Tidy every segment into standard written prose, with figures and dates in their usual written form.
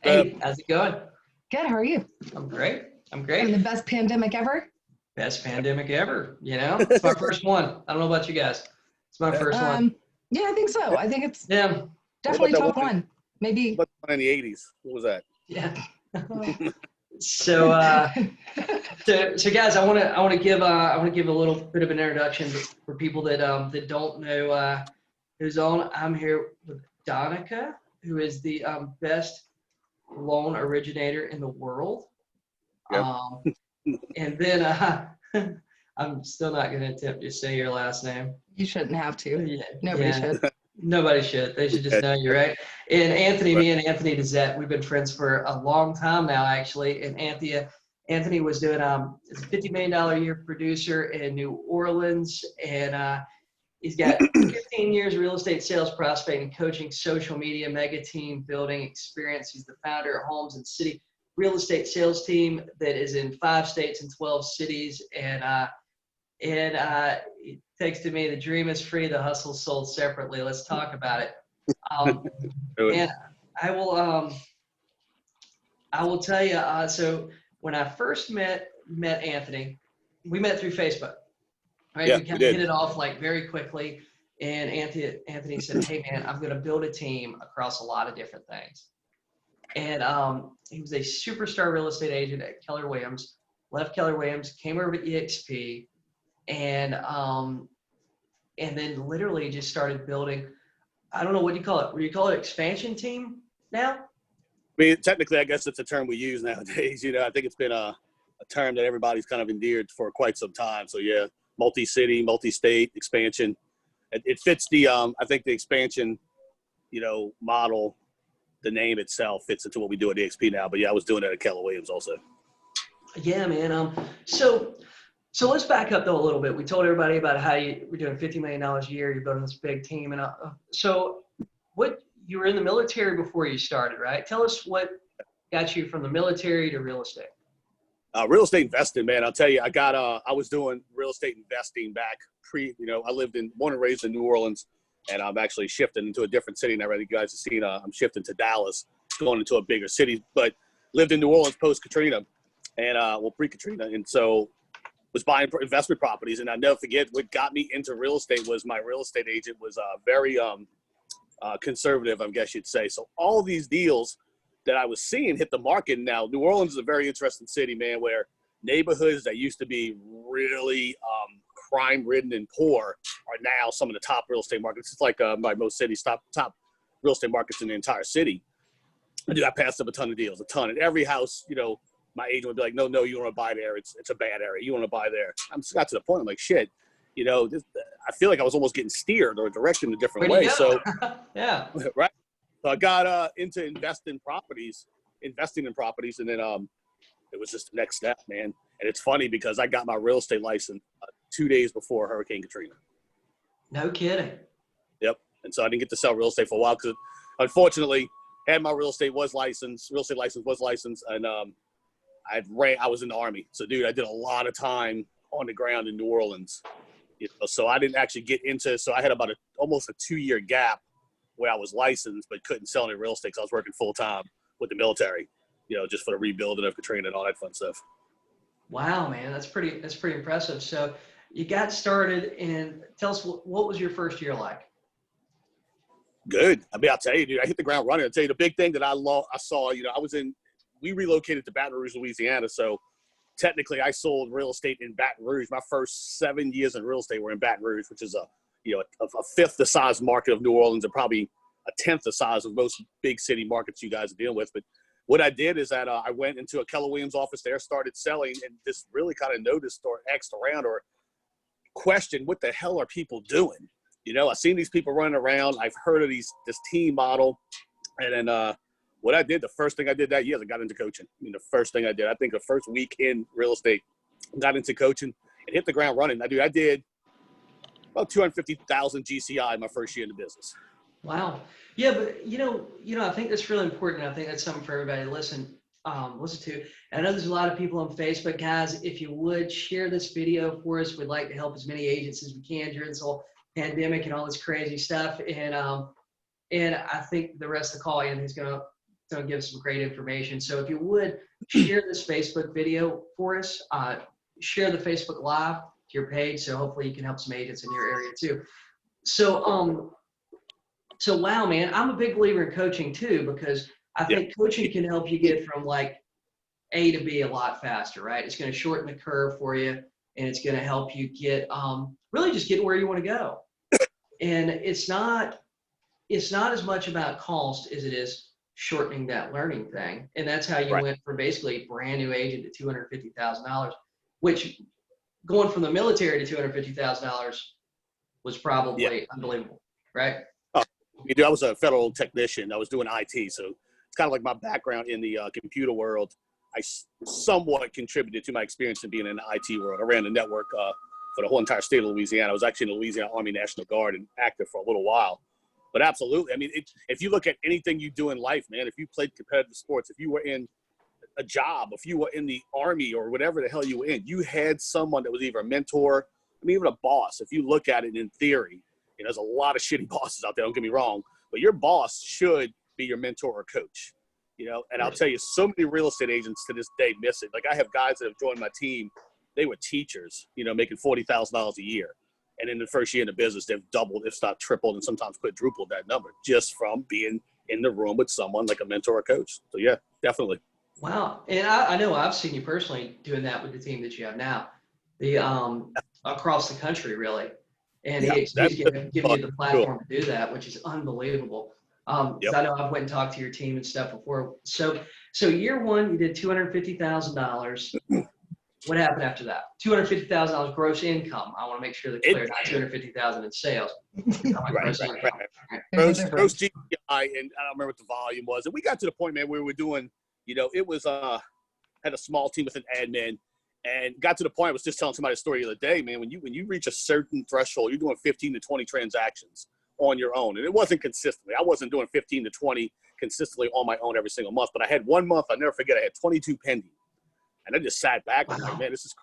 Hey, how's it going? Good. How are you? I'm great. I'm Having great. the best pandemic ever? Best pandemic ever, you know? It's my first one. I don't know about you guys. It's my Yeah. first one. Yeah, I think so. I think it's Yeah. What about definitely that top one? one. Maybe. What about the one in the 80s? What was that? Yeah. uh, So, so guys, I want to give a little bit of an introduction for people that don't know who's on. I'm here with Danica, who is the best loan originator in the world. Yep. And then I'm still not going to attempt to say your last name. you shouldn't have to. Yeah, Nobody yeah. should. Nobody should. They should just know you, right? And Anthony, me and Anthony Dazet, we've been friends for a long time now, actually. And Anthony was doing is a $50 million a year producer in New Orleans, and he's got 15 years real estate sales prospecting, coaching, social media, mega team building experience. He's the founder of Homes and City real estate sales team that is in 5 states and 12 cities. And he texted me, the dream is free, the hustle sold separately. Let's talk about it. And I will tell you, so when I first met Anthony, we met through Facebook, right? Yeah, We kind we of did. hit it off like very quickly. And Anthony said, hey man, I'm going to build a team across a lot of different things. And he was a superstar real estate agent at Keller Williams, left Keller Williams, came over to EXP, and then literally just started building. I don't know, what do you call it? Would you call it expansion team now? I mean, technically, I guess it's a term we use nowadays. You know, I think it's been a term that everybody's kind of endeared for quite some time. So, yeah, multi-city, multi-state expansion. It fits the, I think the expansion, model, the name itself fits into what we do at EXP now. But, yeah, I was doing it at Keller Williams also. Yeah, man. So let's back up though a little bit. We told everybody about how you were doing $50 million a year. You're building this big team, and so you were in the military before you started, right? Tell us what got you from the military to real estate. Real estate investing, man. I'll tell you, I was doing real estate investing back I lived born and raised in New Orleans, and I'm actually shifting into a different city now. You guys have seen, I'm shifting to Dallas, going into a bigger city, but lived in New Orleans post-Katrina and pre-Katrina. And so was buying investment properties. And I never forget, what got me into real estate was my real estate agent was very conservative, I guess you'd say. So all these deals that I was seeing hit the market. Now, New Orleans is a very interesting city, man, where neighborhoods that used to be really crime-ridden and poor are now some of the top real estate markets. It's like most cities, top real estate markets in the entire city. I passed up a ton of deals, a ton. And every house, my agent would be like, no, you want to buy there. It's a bad area. You want to buy there. I just got to the point. I'm like, shit, I feel like I was almost getting steered or directed in a different way. So, yeah. Right. So I got into investing in properties, and then it was just the next step, man. And it's funny because I got my real estate license 2 days before Hurricane Katrina. No kidding. Yep. And so I didn't get to sell real estate for a while because, unfortunately, had my real estate license was licensed, and I was in the Army. So, dude, I did a lot of time on the ground in New Orleans. So I didn't actually get into – so I had about almost a 2-year gap where I was licensed but couldn't sell any real estate because I was working full-time with the military, just for the rebuilding of Katrina and all that fun stuff. Wow, man, that's pretty impressive. So you got started, and tell us what was your first year like? Good. I mean, I'll tell you, dude, I hit the ground running. I'll tell you the big thing that I saw, we relocated to Baton Rouge, Louisiana. So technically I sold real estate in Baton Rouge. My first 7 years in real estate were in Baton Rouge, which is a fifth the size market of New Orleans and probably a tenth the size of most big city markets you guys are dealing with. But what I did is that I went into a Keller Williams office there, started selling, and just really kind of noticed or asked around or questioned, what the hell are people doing? I've seen these people running around. I've heard of this team model. And then what I did, the first thing I did that year is I got into coaching. The first thing I did, I think the first week in real estate, got into coaching and hit the ground running. I did about 250,000 GCI my first year in the business. Wow. Yeah, but I think that's really important. I think that's something for everybody to listen to. And I know there's a lot of people on Facebook. Guys, if you would share this video for us, we'd like to help as many agents as we can during this whole pandemic and all this crazy stuff. And I think the rest of the call, Anthony's going to going to give some great information. So if you would share this Facebook video for us, share the Facebook Live to your page. So hopefully you can help some agents in your area too. So, so wow, man, I'm a big believer in coaching too, because I think coaching can help you get from like A to B a lot faster, right? It's going to shorten the curve for you, and it's going to help you get really just get where you want to go. And it's not as much about cost as it is shortening that learning thing. And that's how you went from basically a brand new agent to $250,000, which going from the military to $250,000 was probably unbelievable, right? Oh, I was a federal technician. I was doing IT, so it's kind of like my background in the computer world. I somewhat contributed to my experience in being in the IT world. I ran the network for the whole entire state of Louisiana. I was actually in the Louisiana Army National Guard and active for a little while. But absolutely, I mean, if you look at anything you do in life, man, if you played competitive sports, if you were in a job, if you were in the Army or whatever the hell you were in, you had someone that was either a mentor, I mean, even a boss. If you look at it in theory, you know, there's a lot of shitty bosses out there, don't get me wrong, but your boss should be your mentor or coach, you know. And I'll tell you, so many real estate agents to this day miss it. Like, I have guys that have joined my team, they were teachers, you know, making $40,000 a year. And in the first year in the business, they've doubled, if not tripled, and sometimes quadrupled that number just from being in the room with someone like a mentor or coach. So, yeah, definitely. Wow. And I know I've seen you personally doing that with the team that you have now, the across the country, really. And he's giving you the platform to do that, which is unbelievable. I know I've went and talked to your team and stuff before. So year one, you did $250,000. What happened after that? $250,000 gross income. I want to make sure they're clear, not $250,000 in sales. Gross GPI, and I don't remember what the volume was. And we got to the point, man, where we were doing, you know, it was had a small team with an admin, and got to the point. I was just telling somebody a story the other day, man. When you reach a certain threshold, you're doing 15 to 20 transactions on your own, and it wasn't consistently. I wasn't doing 15 to 20 consistently on my own every single month, but I had one month, I'll never forget. I had 22 pending. And I just sat back and I'm like, man, this is,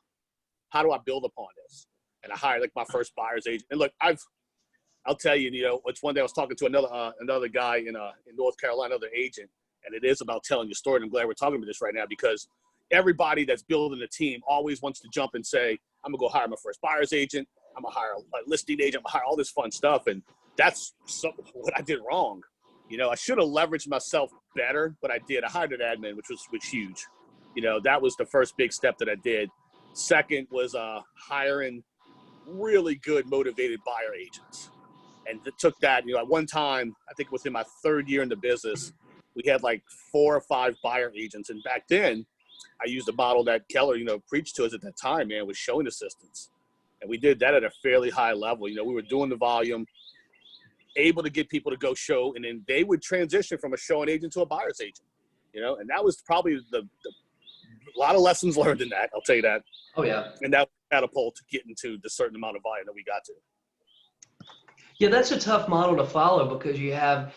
how do I build upon this? And I hired like my first buyer's agent. And look, I'll tell you, you know, it's one day I was talking to another guy in North Carolina, another agent, and it is about telling your story. And I'm glad we're talking about this right now, because everybody that's building a team always wants to jump and say, I'm gonna go hire my first buyer's agent. I'm gonna hire a listing agent. I'm gonna hire all this fun stuff. And that's what I did wrong. You know, I should have leveraged myself better, but I did. I hired an admin, which was huge. You know, that was the first big step that I did. Second was hiring really good, motivated buyer agents. And it took that, you know, at one time, I think within my third year in the business, we had like 4 or 5 buyer agents. And back then, I used a model that Keller, you know, preached to us at that time, man, was showing assistants. And we did that at a fairly high level. You know, we were doing the volume, able to get people to go show, and then they would transition from a showing agent to a buyer's agent. You know, and that was probably a lot of lessons learned in that. I'll tell you that. Oh yeah. And that catapult to get into the certain amount of volume that we got to. Yeah, that's a tough model to follow, because you have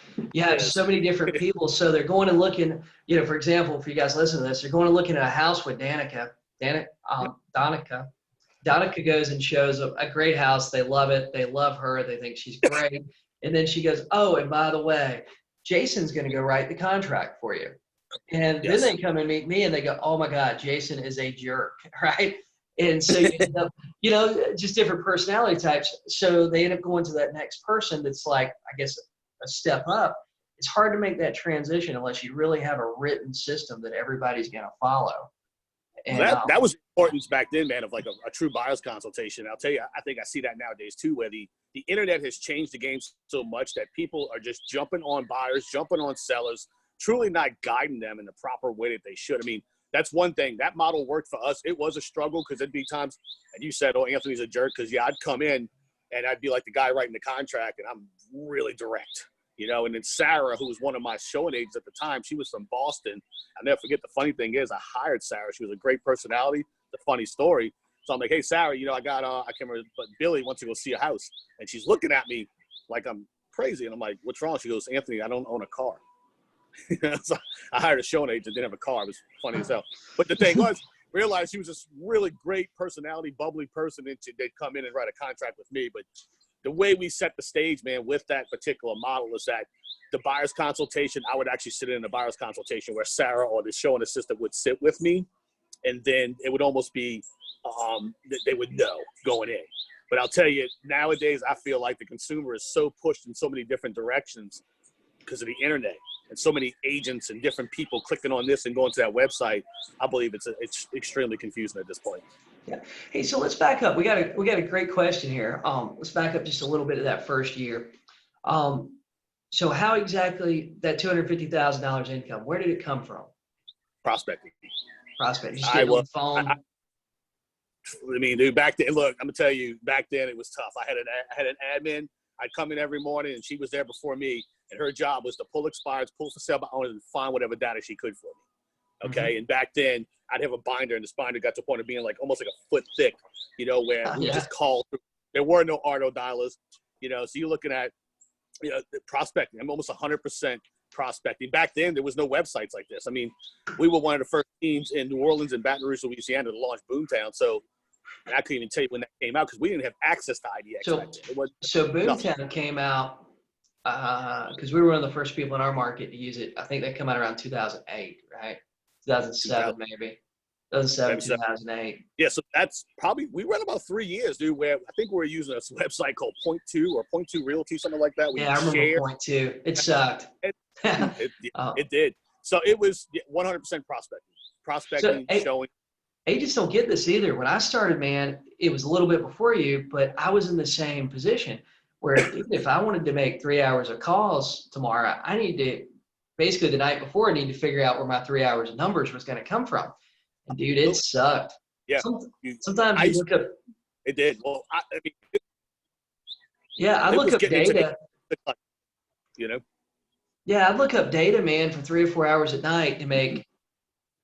so many different people. So they're going and looking, you know, for example, if you guys listen to this, they're going and looking at a house with Danica. Danica goes and shows a great house. They love it. They love her. They think she's great. And then she goes, oh, and by the way, Jason's going to go write the contract for you. And then they come and meet me and they go, oh my God, Jason is a jerk, right? And so you end up, you know, just different personality types. So they end up going to that next person that's like, I guess, a step up. It's hard to make that transition unless you really have a written system that everybody's going to follow. And that was important back then, man, of like a true buyer's consultation. I'll tell you, I think I see that nowadays too, where the internet has changed the game so much that people are just jumping on buyers, jumping on sellers, truly not guiding them in the proper way that they should. I mean, that's one thing. That model worked for us. It was a struggle, because there'd be times, and you said, oh, Anthony's a jerk, because I'd come in and I'd be like the guy writing the contract, and I'm really direct, you know. And then Sarah, who was one of my showing agents at the time, she was from Boston. I'll never forget, the funny thing is I hired Sarah. She was a great personality, the funny story. So I'm like, hey, Sarah, you know, I can't remember, but Billy wants to go see a house. And she's looking at me like I'm crazy. And I'm like, what's wrong? She goes, Anthony, I don't own a car. So I hired a showing agent, didn't have a car. It was funny as hell. But the thing was, realized she was this really great personality, bubbly person, and they'd come in and write a contract with me. But the way we set the stage, man, with that particular model is that the buyer's consultation, I would actually sit in a buyer's consultation where Sarah or the showing assistant would sit with me, and then it would almost be they would know going in. But I'll tell you, nowadays, I feel like the consumer is so pushed in so many different directions because of the internet and so many agents and different people clicking on this and going to that website. I believe it's extremely confusing at this point. Yeah. Hey, so let's back up. We got a great question here. Let's back up just a little bit of that first year. So how exactly that $250,000 income? Where did it come from? Prospecting. Prospect. Just getting on the phone. I mean, dude, back then, look, I'm gonna tell you, back then it was tough. I had an admin. I'd come in every morning, and she was there before me, and her job was to pull expireds, pull for sale by owners, and find whatever data she could for me. Okay, and back then I'd have a binder, and this binder got to the point of being like almost like a foot thick, you know, where we just called. There were no auto dialers, you know. So you're looking at, you know, prospecting. I'm almost 100% prospecting. Back then, there was no websites like this. I mean, we were one of the first teams in New Orleans and Baton Rouge, Louisiana, to launch Boomtown. So I couldn't even tell you when that came out because we didn't have access to IDX back then. So Boomtown came out because we were one of the first people in our market to use it. I think they come out around 2008, right? 2007 maybe. 2007, 2008. Yeah, so that's probably, we ran about 3 years, dude, where I think we were using a website called Point Two or Point Two Realty, something like that. I remember Point Two. It sucked. It did. So it was 100% prospecting, showing. Agents don't get this either. When I started, man, it was a little bit before you, but I was in the same position where even if I wanted to make 3 hours of calls tomorrow, I need to, basically the night before, I need to figure out where my 3 hours of numbers was going to come from. And dude, it sucked. Yeah. Sometimes you look up. It did. Well, I mean. Yeah, I look up data. You know? Yeah, I'd look up data, man, for 3 or 4 hours at night to make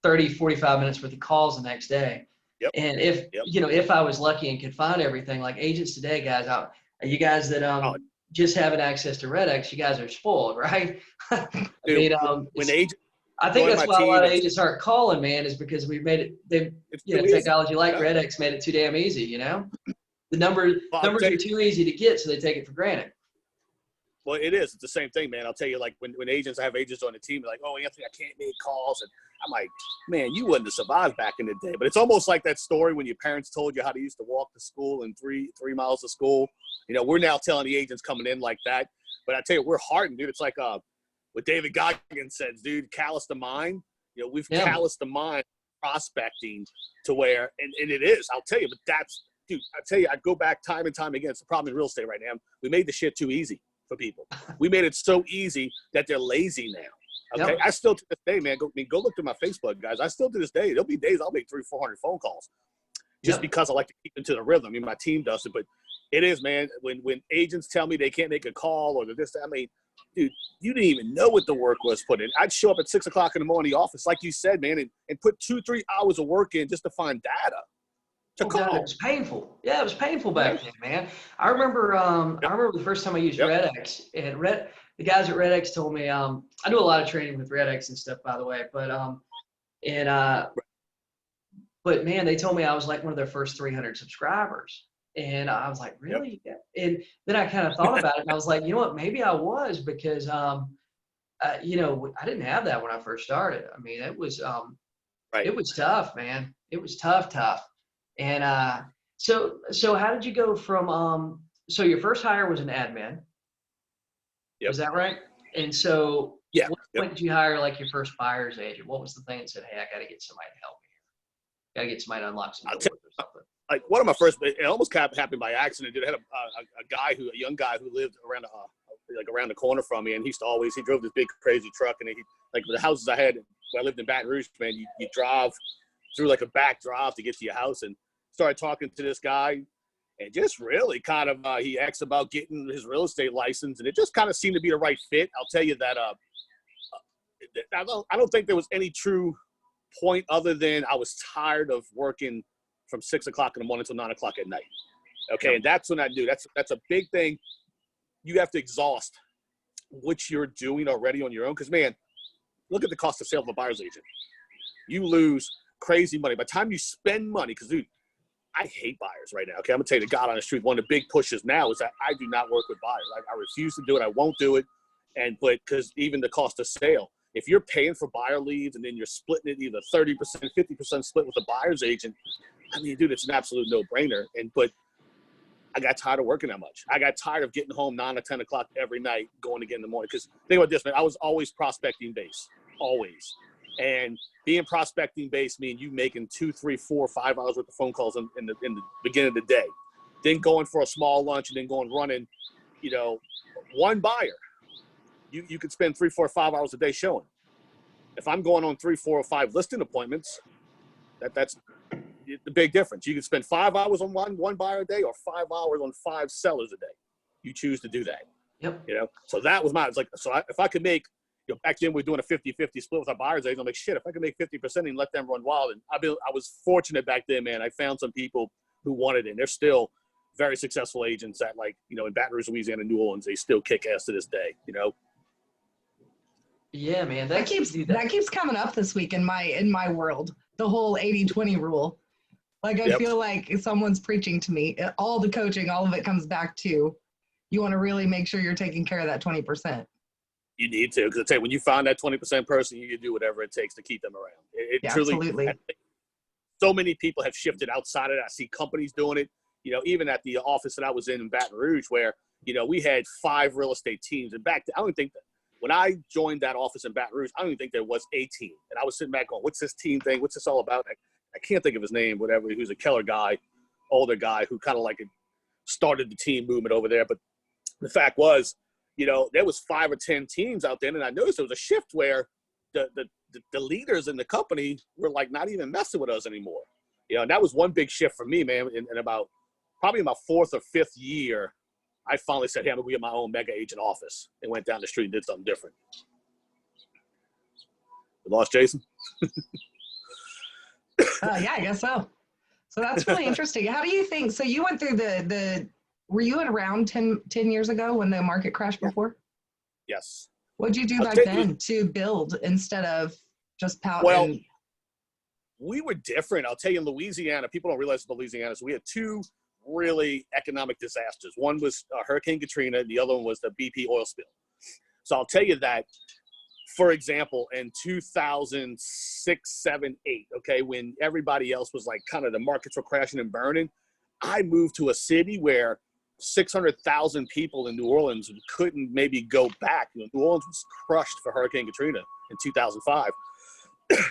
30, 45 minutes worth of calls the next day. Yep. And if I was lucky and could find everything, like agents today, guys, you guys that just having access to RedX, you guys are spoiled, right? Dude, I think that's why a lot of agents aren't calling, man, is because we've made it. Technology like RedX made it too damn easy. You know, the numbers are too easy to get, so they take it for granted. Well, it is. It's the same thing, man. I'll tell you, like when I have agents on the team, they're like, "Oh, Anthony, I can't make calls," and I'm like, "Man, you wouldn't have survived back in the day." But it's almost like that story when your parents told you how they used to walk to school and three miles to school. You know, we're now telling the agents coming in like that. But I tell you, we're hardened, dude. It's like what David Goggins says, dude, callous the mind. You know, we've calloused the mind prospecting to where, and it is, I'll tell you, but that's, dude, I tell you, I go back time and time again. It's the problem in real estate right now. We made the shit too easy for people. We made it so easy that they're lazy now. Okay. Yep. I still to this day, man, go look through my Facebook, guys. I still to this day, there'll be days I'll make 300-400 phone calls just because I like to keep into the rhythm. I mean, my team does it, but it is, man, when agents tell me they can't make a call or this, I mean, dude, you didn't even know what the work was put in. I'd show up at 6 o'clock in the morning in the office, like you said, man, and put 2-3 hours of work in just to find data. God, it was painful. Yeah, it was painful back then, man. I remember the first time I used RedX, and the guys at RedX told me, I do a lot of training with RedX and stuff, by the way, but man, they told me I was like one of their first 300 subscribers. And I was like, really? Yep. And then I kind of thought about it, and I was like, you know what? Maybe I was, because, I didn't have that when I first started. I mean, it was tough, man. It was tough. And so how did you go from so your first hire was an admin? Yep. Is that right? And so what point did you hire like your first buyer's agent? What was the thing that said, hey, I got to get somebody to help me here. Got to get somebody to unlock some doors or something. Like one of my first, it almost happened by accident. Dude, I had a young guy who lived around the corner from me, and he drove this big crazy truck, and like the houses I had when I lived in Baton Rouge, man, you drive through like a back drive to get to your house, and started talking to this guy, and just really kind of he asked about getting his real estate license, and it just kind of seemed to be the right fit. I'll tell you that I don't think there was any true point other than I was tired of working from 6 o'clock in the morning until 9 o'clock at night. Okay. And that's when I do. That's a big thing. You have to exhaust what you're doing already on your own. Cause man, look at the cost of sale of a buyer's agent. You lose crazy money. By the time you spend money, cause dude, I hate buyers right now. Okay, I'm gonna tell you the God on the street. One of the big pushes now is that I do not work with buyers. I refuse to do it. I won't do it. But because even the cost of sale, if you're paying for buyer leads and then you're splitting it either 30%, 50% split with the buyer's agent, I mean, dude, it's an absolute no-brainer. But I got tired of working that much. I got tired of getting home 9 or 10 o'clock every night, going again in the morning. Because think about this, man. I was always prospecting based, always. And being prospecting based means you making 2, 3, 4, 5 hours worth of phone calls in the beginning of the day. Then going for a small lunch and then going running, one buyer. You could spend 3, 4, 5 hours a day showing. If I'm going on 3, 4, or 5 listing appointments, that's the big difference. You can spend 5 hours on one buyer a day or 5 hours on 5 sellers a day. You choose to do that. Yep. So that was mine. It's like, if I could make, back then we were doing a 50-50 split with our buyers agents. I'm like, shit, if I could make 50% and let them run wild. And I was fortunate back then, man. I found some people who wanted it. And they're still very successful agents at, like, in Baton Rouge, Louisiana, New Orleans. They still kick ass to this day, Yeah, man. That keeps coming up this week in my world. The whole 80-20 rule. Like, I feel like someone's preaching to me. All the coaching, all of it comes back to you want to really make sure you're taking care of that 20%. You need to, because I tell you, when you find that 20% person, you can do whatever it takes to keep them around. It truly, absolutely. So many people have shifted outside of that. I see companies doing it. Even at the office that I was in Baton Rouge, where we had 5 real estate teams, and back then, I don't think that when I joined that office in Baton Rouge, I don't even think there was a team. And I was sitting back going, "What's this team thing? What's this all about?" I can't think of his name, whatever. He was a Keller guy, older guy who kind of like started the team movement over there. But the fact was, there was 5 or 10 teams out there, and I noticed there was a shift where the leaders in the company were like not even messing with us anymore. And that was one big shift for me, man. In probably my 4th or 5th year, I finally said, "Hey, I'm gonna get my own mega agent office," and went down the street and did something different. We lost Jason. Yeah, I guess so. So that's really interesting. How do you think? So you went through were you around 10 years ago when the market crashed before? Yes. What did you do back then to build instead of just pout? Well, we were different. I'll tell you, in Louisiana, people don't realize in Louisiana, so we had 2 really economic disasters. One was Hurricane Katrina. The other one was the BP oil spill. So I'll tell you that, for example, in 2006, 7, 8, okay, when everybody else was like kind of the markets were crashing and burning, I moved to a city where 600,000 people in New Orleans couldn't maybe go back. New Orleans was crushed for Hurricane Katrina in 2005.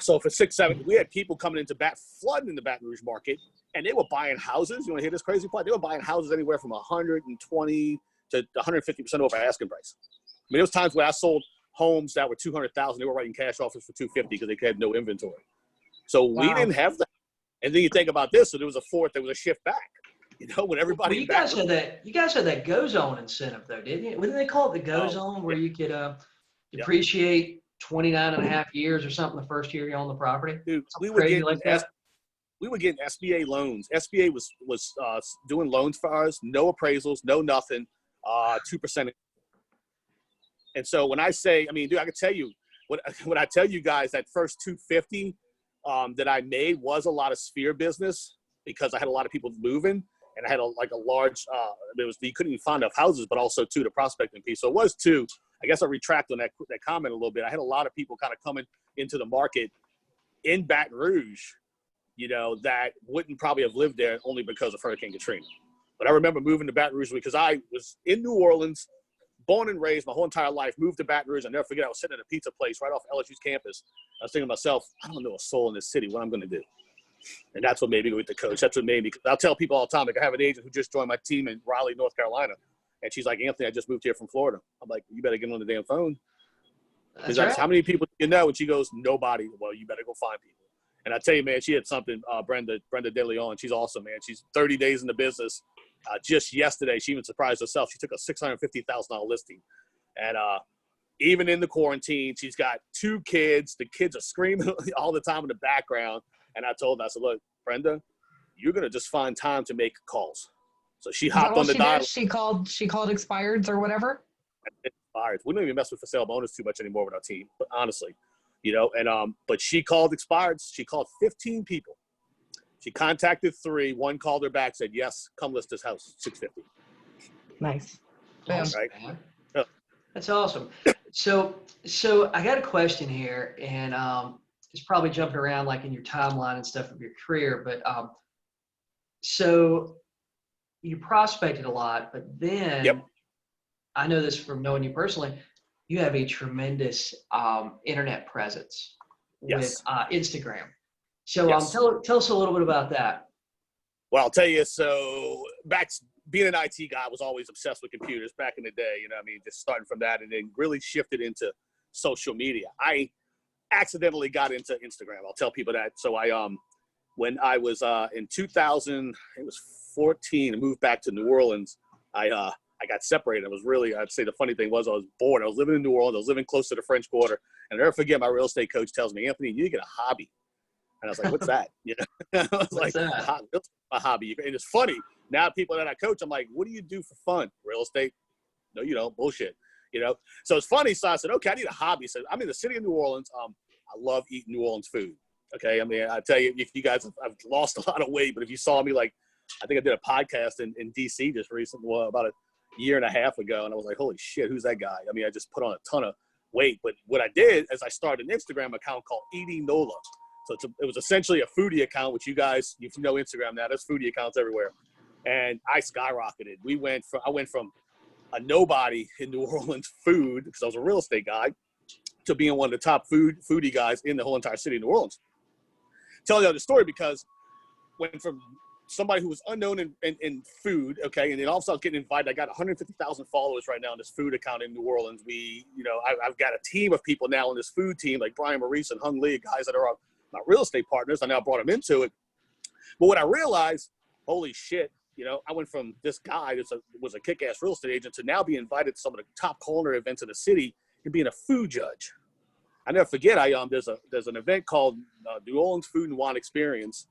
So for 6, 7, we had people coming into flooding in the Baton Rouge market, and they were buying houses. You want to hear this crazy part? They were buying houses anywhere from 120 to 150% over asking price. I mean, there was times where I sold homes that were 200,000. They were writing cash offers for 250 because they had no inventory. So we didn't have that. And then you think about this. So there was a shift back. When everybody. Well, you guys had that go zone incentive though, didn't you? What did they call it? The go zone, where you could depreciate 29 and a half years or something the first year you own the property. Dude, we were getting SBA loans. SBA was doing loans for us, no appraisals, no nothing, 2%. And so when I say, I mean, dude, I can tell you when I tell you guys that first 250 that I made was a lot of sphere business because I had a lot of people moving. And I had a large, you couldn't even find enough houses, but also the prospecting piece. So it was 2. I guess I retract on that comment a little bit. I had a lot of people kind of coming into the market in Baton Rouge, that wouldn't probably have lived there only because of Hurricane Katrina. But I remember moving to Baton Rouge because I was in New Orleans, born and raised my whole entire life, moved to Baton Rouge. I'll never forget, I was sitting in a pizza place right off LSU's campus. I was thinking to myself, I don't know a soul in this city, what I'm going to do. And that's what made me go with the coach. That's what made me. I'll tell people all the time. Like, I have an agent who just joined my team in Raleigh, North Carolina, and she's like, "Anthony, I just moved here from Florida." I'm like, "You better get on the damn phone." That's right. How many people do you know? And she goes, "Nobody." Well, you better go find people. And I tell you, man, she had something. Brenda De Leon. She's awesome, man. She's 30 days in the business. Just yesterday, she even surprised herself. She took a $650,000 listing, and even in the quarantine, she's got 2 kids. The kids are screaming all the time in the background. And I told her, I said, "Look, Brenda, you're going to just find time to make calls." So she hopped on the dial. She called expireds or whatever. Expireds. We don't even mess with for sale bonus too much anymore with our team, but honestly, but she called expireds. She called 15 people. She contacted 3. 1 called her back, said, yes, come list this house, 650. Nice. Boom. Awesome, Right. man. Yeah. That's awesome. So I got a question here, and it's probably jumping around like in your timeline and stuff of your career, but so you prospected a lot, but then Yep. I know this from knowing you personally, you have a tremendous internet presence with Yes. Instagram. So Yes. tell us a little bit about that. Well, I'll tell you, so being an IT guy, I was always obsessed with computers back in the day, you know what I mean? Just starting from that and then really shifted into social media. I accidentally got into Instagram. I'll tell people that. So when I was in 2000, it was 14, I moved back to New Orleans. I got separated. I'd say the funny thing was I was bored. I was living in New Orleans. I was living close to the French Quarter. And I'll never forget, my real estate coach tells me, Anthony, you need to get a hobby. And I was like, what's that? You know, I was What's like, that? a hobby. And it's funny. Now people that I coach, I'm like, what do you do for fun? Real estate? No, you don't. Bullshit. You know? So it's funny. So I said, okay, I need a hobby. So I'm in the city of New Orleans. I love eating New Orleans food. Okay. I mean, I tell you, if you guys, I've lost a lot of weight, but if you saw me, like, I think I did a podcast in DC just recently, about a year and a half ago. And I was like, holy shit, who's that guy? I mean, I just put on a ton of weight, but what I did is I started an Instagram account called Eating Nola. So it was essentially a foodie account, which you guys, if you know Instagram now, there's foodie accounts everywhere. And I skyrocketed. I went from a nobody in New Orleans food, because I was a real estate guy, to being one of the top foodie guys in the whole entire city of New Orleans. Tell you the story because went from somebody who was unknown in food, okay, and then all of a sudden getting invited. I got 150,000 followers right now on this food account in New Orleans. I've got a team of people now on this food team, like Brian Maurice and Hung Lee, guys that are my real estate partners. I now brought them into it. But what I realized, holy shit, I went from this guy that was a kick-ass real estate agent to now be invited to some of the top culinary events in the city and being a food judge. I never forget, there's an event called New Orleans Food and Wine Experience,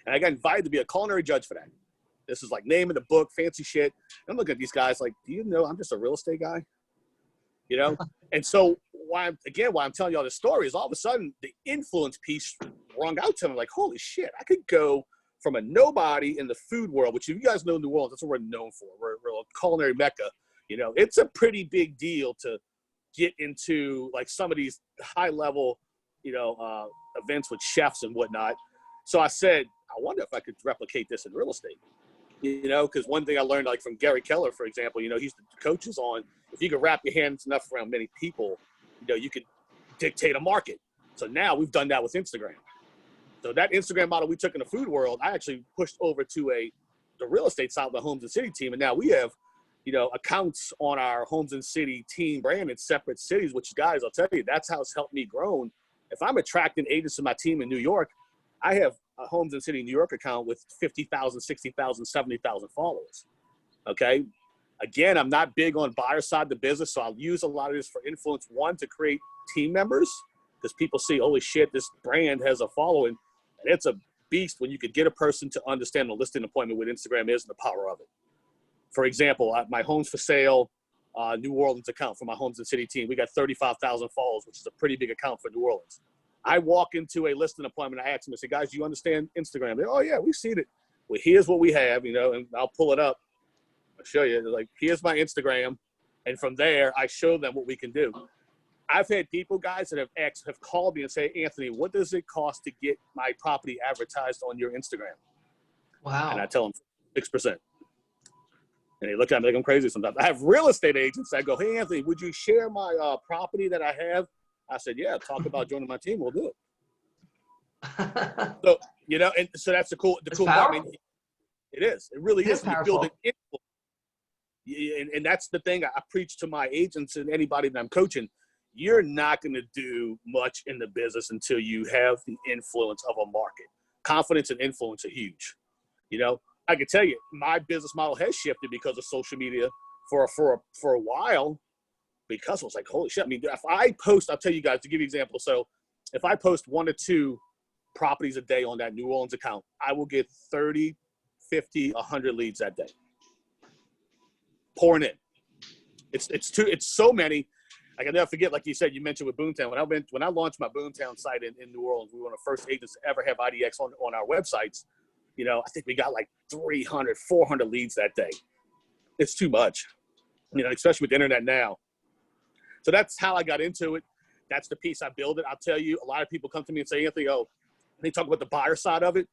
and I got invited to be a culinary judge for that. This is like name in the book, fancy shit. And I'm looking at these guys like, do you know I'm just a real estate guy? And so why I'm telling you all this story is all of a sudden the influence piece rung out to me, like, holy shit, I could go from a nobody in the food world, which if you guys know New Orleans, that's what we're known for. We're a culinary mecca. It's a pretty big deal to get into like some of these high level, events with chefs and whatnot. So I said, I wonder if I could replicate this in real estate, because one thing I learned, like from Gary Keller, for example, he's the coaches on, if you can wrap your hands enough around many people, you could dictate a market. So now we've done that with Instagram. So that Instagram model we took in the food world, I actually pushed over to the real estate side of the Homes and City team. And now we have, accounts on our Homes and City team brand in separate cities, which, guys, I'll tell you, that's how it's helped me grow. If I'm attracting agents to my team in New York, I have a Homes and City New York account with 50,000, 60,000, 70,000 followers. Okay. Again, I'm not big on buyer side of the business, so I'll use a lot of this for influence. One, to create team members, because people see, holy shit, this brand has a following. And it's a beast when you could get a person to understand the listing appointment with Instagram is and the power of it. For example, my Homes for Sale New Orleans account for my Homes and City team, we got 35,000 followers, which is a pretty big account for New Orleans. I walk into a listing appointment, I ask them, I say, guys, do you understand Instagram? They're, oh yeah, we've seen it. Well, here's what we have, and I'll pull it up. I'll show you. They're like, here's my Instagram. And from there, I show them what we can do. I've had people, guys, that have called me and say, Anthony, what does it cost to get my property advertised on your Instagram? Wow. And I tell them 6%. And they look at me like I'm crazy sometimes. I have real estate agents that go, hey, Anthony, would you share my property that I have? I said, yeah, talk about joining my team. We'll do it. So, and so that's the cool part. I mean, it is. It really is. When you build an influence. And that's the thing I preach to my agents and anybody that I'm coaching. You're not going to do much in the business until you have the influence of a market. Confidence and influence are huge. I can tell you, my business model has shifted because of social media for a while, because I was like, holy shit. I mean, if I post, I'll tell you guys, to give you an example. So if I post 1 or 2 properties a day on that New Orleans account, I will get 30, 50, 100 leads that day pouring in. It's so many. I can never forget, like you said, you mentioned with Boomtown. When I launched my Boomtown site in New Orleans, we were one of the first agents to ever have IDX on our websites. You know, I think we got like 300, 400 leads that day. It's too much, you know, especially with the internet now. So that's how I got into it. That's the piece I build it. I'll tell you, a lot of people come to me and say, Anthony, they talk about the buyer side of it.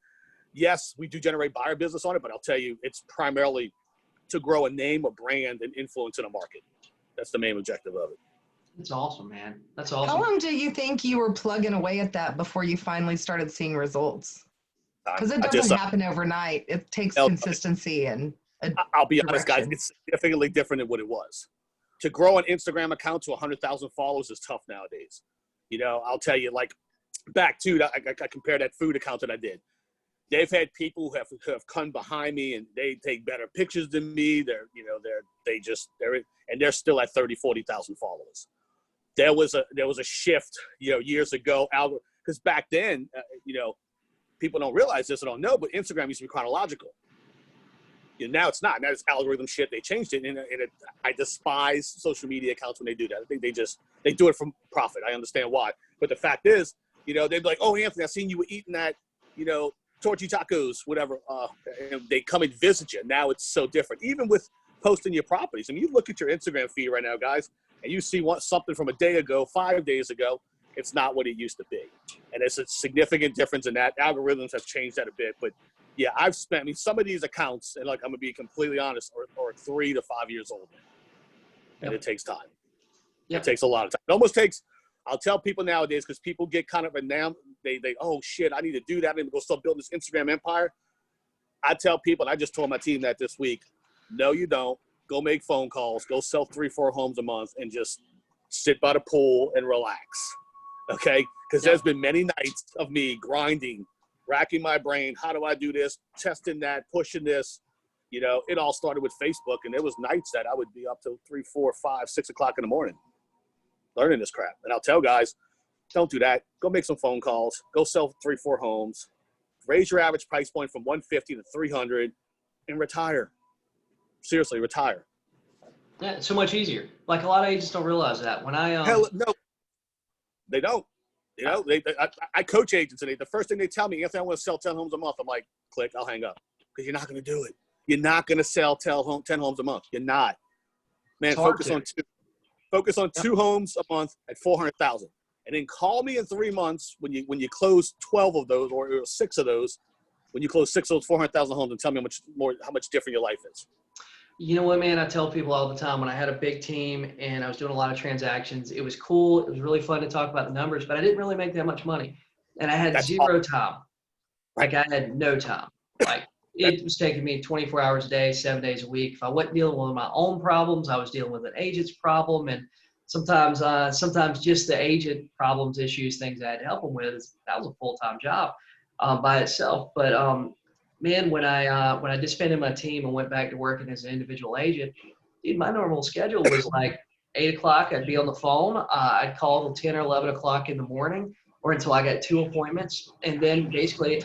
Yes, we do generate buyer business on it, but I'll tell you, it's primarily to grow a name, a brand, and influence in a market. That's the main objective of it. That's awesome, man. That's awesome. How long do you think you were plugging away at that before you finally started seeing results? Because it doesn't happen overnight. It takes consistency and I'll be honest, guys, it's significantly different than what it was. To grow an Instagram account to 100,000 followers is tough nowadays. You know, I'll tell you, like, back to, I compare that food account that I did. They've had people who have come behind me and they take better pictures than me. They're still at 30, 40,000 followers. There was a shift, you know, years ago, because back then, you know, people don't realize this or don't know, but Instagram used to be chronological. You know, now it's not. Now it's algorithm shit. They changed it, and I despise social media accounts when they do that. I think they do it for profit. I understand why, but the fact is, you know, they'd be like, "Oh, Anthony, I seen you were eating that, you know, torchy tacos, whatever," and they come and visit you. Now it's so different. Even with posting your properties. I mean, you look at your Instagram feed right now, guys, and you see something from a day ago, 5 days ago. It's not what it used to be, and it's a significant difference in that. Algorithms have changed that a bit, but yeah, some of these accounts, and like, I'm gonna be completely honest, are 3 to 5 years old, and it takes time. It takes a lot of time. It almost takes. I'll tell people nowadays, because people get kind of enamored. They oh shit, I need to do that. I need to go start building this Instagram empire. I tell people, and I just told my team that this week. No, you don't. Go make phone calls. Go sell 3-4 homes a month, and just sit by the pool and relax. Okay, because there's been many nights of me grinding, racking my brain. How do I do this? Testing that, pushing this. You know, it all started with Facebook, and there was nights that I would be up till 3, 4, 5, 6 o'clock in the morning learning this crap. And I'll tell guys, don't do that. Go make some phone calls. Go sell 3-4 homes. Raise your average price point from 150 to 300, and retire. Seriously, retire. Yeah, it's so much easier. Like, a lot of agents don't realize that. When I hell no, they don't. You know, I coach agents, and the first thing they tell me, Anthony, I want to sell 10 homes a month. I'm like, click, I'll hang up, because you're not going to do it. You're not going to sell 10 homes a month. You're not. Man, focus on 2. Focus on 2 homes a month at 400,000, and then call me in 3 months when you close 12 of those or 6 of those. When you close 6 of those 400,000 homes, and tell me how much different your life is. You know what, man? I tell people all the time, when I had a big team and I was doing a lot of transactions, it was cool. It was really fun to talk about the numbers, but I didn't really make that much money. And I had zero time. Like, I had no time. Like, it was taking me 24 hours a day, 7 days a week. If I wasn't dealing with my own problems, I was dealing with an agent's problem. And sometimes just the agent problems, issues, things I had to help them with, that was a full-time job by itself. But man, when I disbanded my team and went back to working as an individual agent, dude, my normal schedule was like 8 o'clock. I'd be on the phone. I'd call till 10 or 11 o'clock in the morning, or until I got 2 appointments. And then basically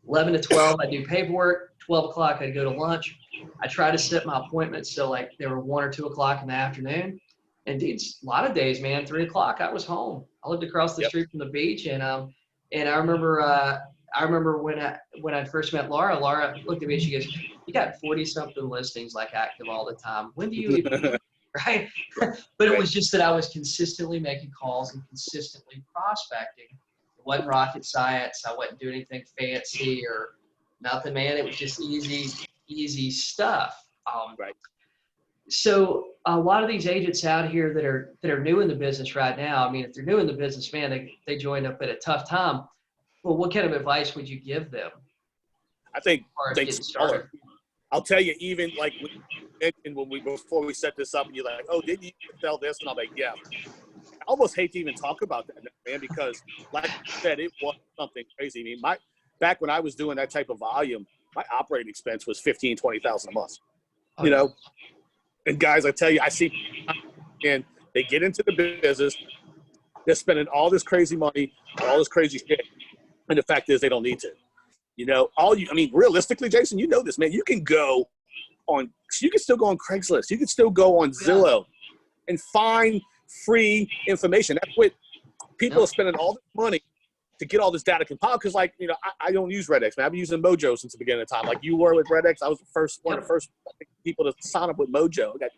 11 to 12, I'd do paperwork. 12 o'clock, I'd go to lunch. I try to set my appointments so like they were 1 or 2 o'clock in the afternoon. And dude, a lot of days, man, 3 o'clock, I was home. I lived across the street from the beach, and I remember when I first met Laura. Laura looked at me and she goes, "You got 40-something listings like active all the time. When do you even?" Right? But it was just that I was consistently making calls and consistently prospecting. It wasn't rocket science. I wasn't doing anything fancy or nothing, man. It was just easy stuff. Right. So a lot of these agents out here that are new in the business right now, I mean, if they're new in the business, man, they joined up at a tough time. Well, what kind of advice would you give them? I think getting started? I'll tell you, even like before we set this up, and you're like, "Oh, did you sell this?" And I'm like, "Yeah." I almost hate to even talk about that, man, because like I said, it was something crazy. I mean, back when I was doing that type of volume, my operating expense was $15,000-$20,000 a month. You know, and guys, I tell you, I see, and they get into the business, they're spending all this crazy money, all this crazy shit, and the fact is they don't need to. You know, realistically, Jason, you know this, man. You can still go on Craigslist. You can still go on Zillow and find free information. That's what people are spending all this money to get all this data compiled. Because, like, you know, I don't use Red X, man. I've been using Mojo since the beginning of time. Like you were with Red X. I was one of the first people to sign up with Mojo. I got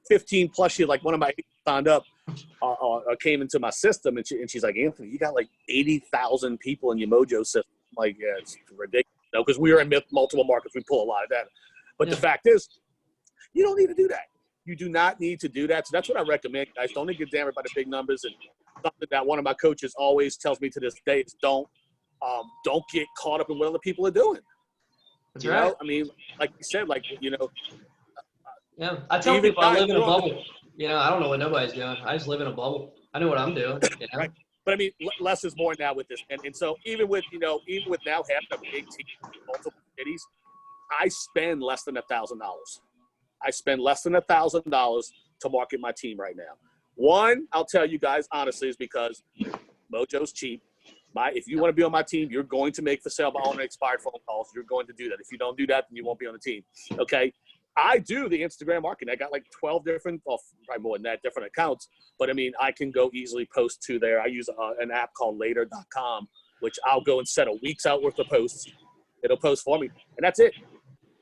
15 plus years. Like one of my signed up came into my system, and she's like, Anthony, you got like 80,000 people in your Mojo system. I'm like, yeah, it's ridiculous. No, because we are in multiple markets. We pull a lot of data. But the fact is, you don't need to do that. You do not need to do that. So that's what I recommend, guys. Don't get damned by the big numbers. And something that one of my coaches always tells me to this day is don't get caught up in what other people are doing. That's you right. know? I mean, like you said, like, you know. Yeah, I tell people I live in a bubble. You know, I don't know what nobody's doing. I just live in a bubble. I know what I'm doing. You know? Right. But I mean, less is more now with this. And so even with now having a big team in multiple cities, I spend less than $1,000. I spend less than $1,000 to market my team right now. One, I'll tell you guys honestly, is because Mojo's cheap. If you want to be on my team, you're going to make for sale by owner expired phone calls. You're going to do that. If you don't do that, then you won't be on the team. Okay. I do the Instagram marketing. I got like 12 different, well, probably more than that, different accounts. But I mean, I can go easily post to there. I use an app called later.com, which I'll go and set a week's out worth of posts. It'll post for me. And that's it.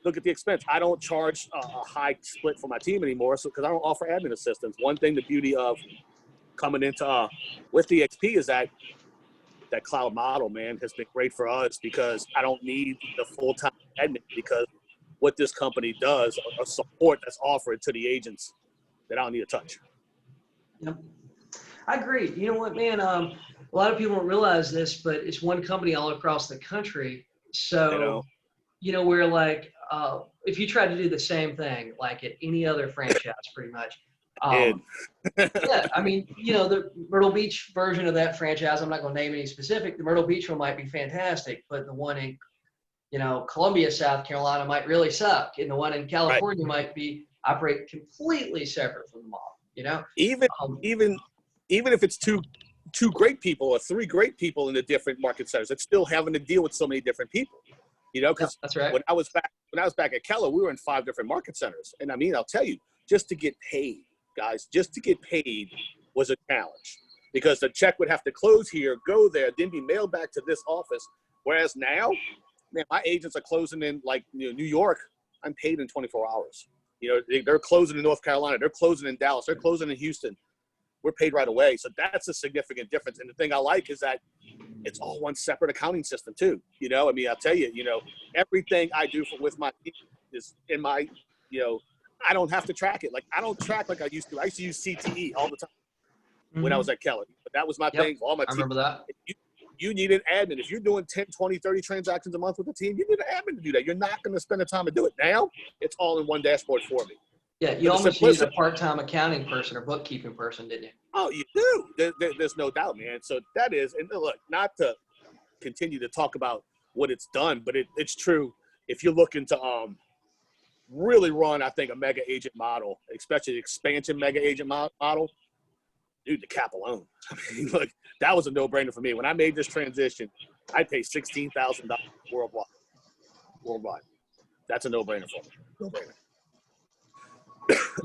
Look at the expense. I don't charge a high split for my team anymore, so because I don't offer admin assistance. One thing, the beauty of coming into with the XP is that cloud model, man, has been great for us because I don't need the full-time admin because what this company does, a support that's offered to the agents that I don't need to touch. Yep. I agree. You know what, man? A lot of people don't realize this, but it's one company all across the country. So, you know, we're like, if you try to do the same thing, like at any other franchise, pretty much. Yeah, I mean, you know, the Myrtle Beach version of that franchise, I'm not going to name any specific. The Myrtle Beach one might be fantastic, but the one in, you know, Columbia, South Carolina might really suck. And the one in California might operate completely separate from them all, you know? Even if it's two great people or three great people in the different market centers, it's still having to deal with so many different people. You know, because that's right. When I was back at Keller, we were in 5 different market centers. And I mean, I'll tell you, just to get paid, guys, was a challenge because the check would have to close here, go there, then be mailed back to this office. Whereas now, man, my agents are closing in like New York. I'm paid in 24 hours. You know, they're closing in North Carolina. They're closing in Dallas. They're closing in Houston. We're paid right away. So that's a significant difference. And the thing I like is that it's all one separate accounting system too. You know, I mean, I'll tell you, you know, everything I do with my team is in my, you know, I don't have to track it. Like I don't track like I used to. I used to use CTE all the time when I was at Keller. But that was my thing. All my team. I remember that. You need an admin. If you're doing 10, 20, 30 transactions a month with a team, you need an admin to do that. You're not going to spend the time to do it. Now, it's all in one dashboard for me. Yeah, you almost need a part-time accounting person or bookkeeping person, didn't you? Oh, you do. There's no doubt, man. So that is, and look, not to continue to talk about what it's done, but it's true. If you're looking to really run, I think, a mega agent model, especially the expansion mega agent model, dude, the cap alone. I mean, look, that was a no-brainer for me. When I made this transition, I paid $16,000 worldwide. That's a no-brainer for me. No-brainer.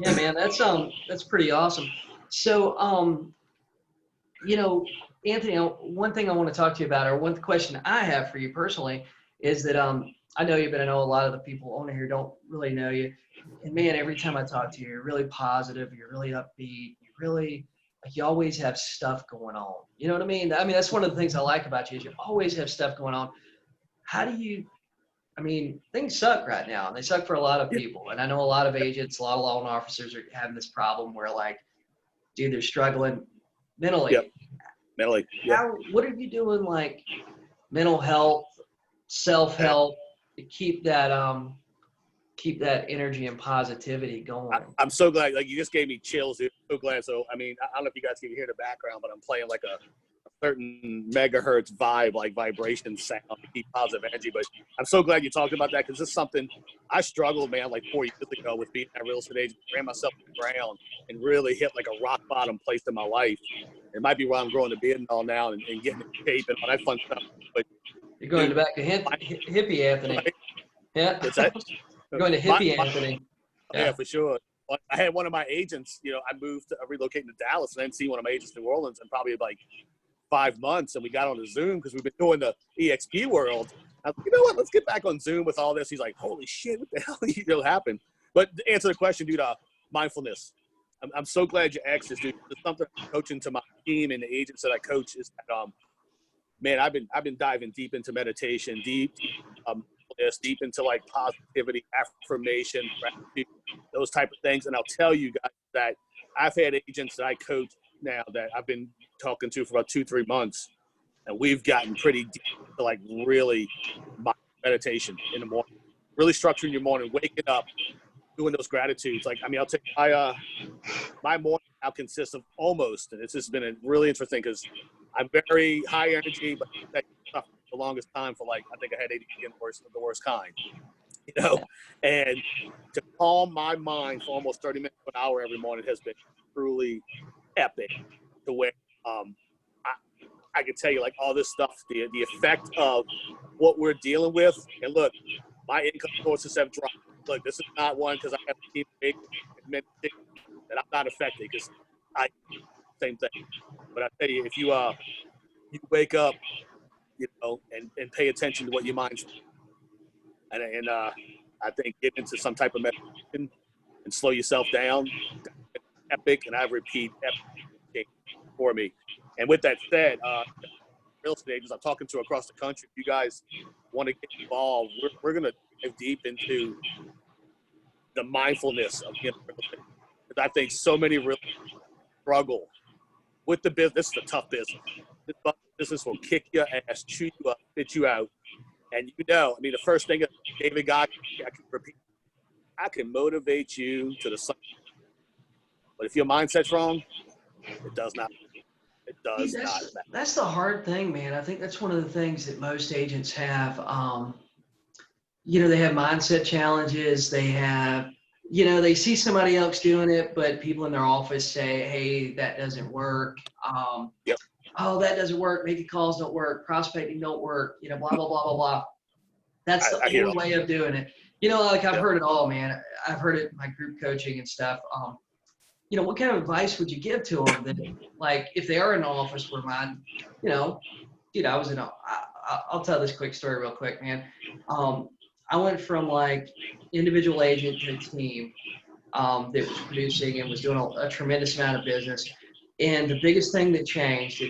Yeah, man, that's pretty awesome. So, you know, Anthony, one thing I want to talk to you about, or one question I have for you personally, is that I know you, but I know a lot of the people on here don't really know you. And man, every time I talk to you, you're really positive, you're really upbeat, you always have stuff going on. You know what I mean? I mean, that's one of the things I like about you is you always have stuff going on. How do you? I mean, things suck right now, and they suck for a lot of people. And I know a lot of agents, a lot of law officers are having this problem where, like, dude, they're struggling mentally. Yep. Mentally. Yep. What are you doing, like, mental health, self-help, to keep that energy and positivity going? I'm so glad. Like, you just gave me chills, dude. I'm so glad. So, I mean, I don't know if you guys can hear the background, but I'm playing like a certain megahertz vibe, like vibration sound to keep positive energy. But I'm so glad you talked about that because this is something I struggled, man, like 4 years ago with being a real estate agent. Ran myself to the ground and really hit like a rock bottom place in my life. It might be why I'm growing the beard and all now and getting in shape and all that fun stuff. But you're going back to hippie Anthony. Right? Yeah. What's that? You're going to hippie Anthony. Yeah, for sure. I had one of my agents, you know, I relocated to Dallas, and I didn't see one of my agents in New Orleans in probably like 5 months, and we got on the Zoom because we've been doing the EXP world. I was like, you know what? Let's get back on Zoom with all this. He's like, holy shit, what the hell happened? But to answer the question, dude, mindfulness. I'm so glad you asked this, dude. It's something I'm coaching to my team and the agents that I coach is that, man, I've been diving deep into meditation, deep into like positivity, affirmation, gratitude, those type of things. And I'll tell you guys that I've had agents that I coach now that I've been talking to for about 2-3 months, and we've gotten pretty deep to like really meditation in the morning, really structuring your morning, waking up, doing those gratitudes. Like, I mean, I'll take my morning now consists of almost, and it's just been a really interesting because I'm very high energy, but I suffered the longest time for like, I think I had ADD the worst kind, you know, and to calm my mind for almost 30 minutes to an hour every morning has been truly epic to where, I can tell you like all this stuff, the effect of what we're dealing with. And look, my income sources have dropped. Look, this is not one because I have a team that I'm not affected because same thing. But I tell you, if you wake up, you know, and pay attention to what your mind's and I think get into some type of meditation and slow yourself down, epic, and I repeat epic for me. And with that said, real estate agents I'm talking to across the country, if you guys want to get involved, we're going to dive deep into the mindfulness of real estate. Because I think so many real struggle with the business. This is a tough business. This business will kick your ass, chew you up, spit you out. And you know, I mean, the first thing David got, I can repeat, I can motivate you to the sun. But if your mindset's wrong, it does not. It does not matter. That's the hard thing, man. I think that's one of the things that most agents have. You know, they have mindset challenges. They have, you know, they see somebody else doing it, but people in their office say, hey, that doesn't work. Yep. Oh, that doesn't work. Making calls don't work. Prospecting don't work. You know, blah, blah, blah, blah, blah. That's the old way of doing it. You know, like I've heard it all, man. I've heard it in my group coaching and stuff. You know, what kind of advice would you give to them that, like, if they are in an office where mine, you know, I was in I'll tell this quick story real quick, man. I went from like individual agent to a team that was producing and was doing a tremendous amount of business. And the biggest thing that changed,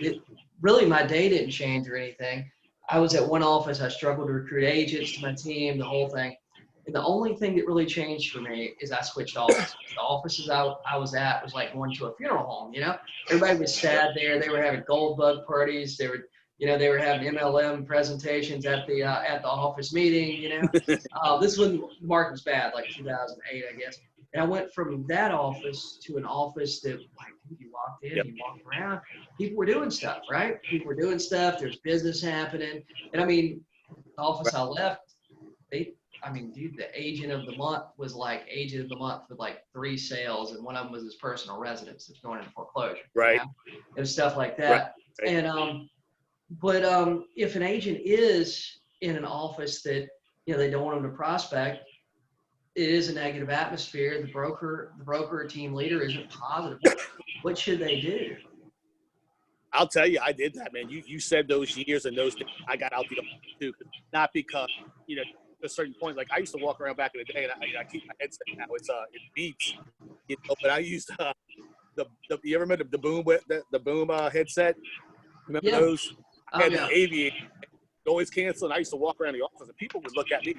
really my day didn't change or anything. I was at one office. I struggled to recruit agents to my team, the whole thing. And the only thing that really changed for me is I switched offices. The offices I was at was like going to a funeral home, you know? Everybody was sad there. They were having gold bug parties. They were having MLM presentations at the office meeting, you know? This when the market was bad, like 2008, I guess. And I went from that office to an office that, like, you walked in, you walked around, people were doing stuff, right? People were doing stuff. There's business happening. And I mean, the office I left, dude, the agent of the month was like agent of the month with like 3 sales, and one of them was his personal residence that's going into foreclosure. Right. You know? And stuff like that. Right. And but if an agent is in an office that, you know, they don't want them to prospect, it is a negative atmosphere. The broker or team leader isn't positive. What should they do? I'll tell you, I did that, man. You said those years and those days, I got out the office too, not because, you know, at a certain point, like I used to walk around back in the day, and I keep my headset now. It beats, you know. But I used you ever remember the boom headset? Remember those? I had the Aviator, always canceling. I used to walk around the office, and people would look at me.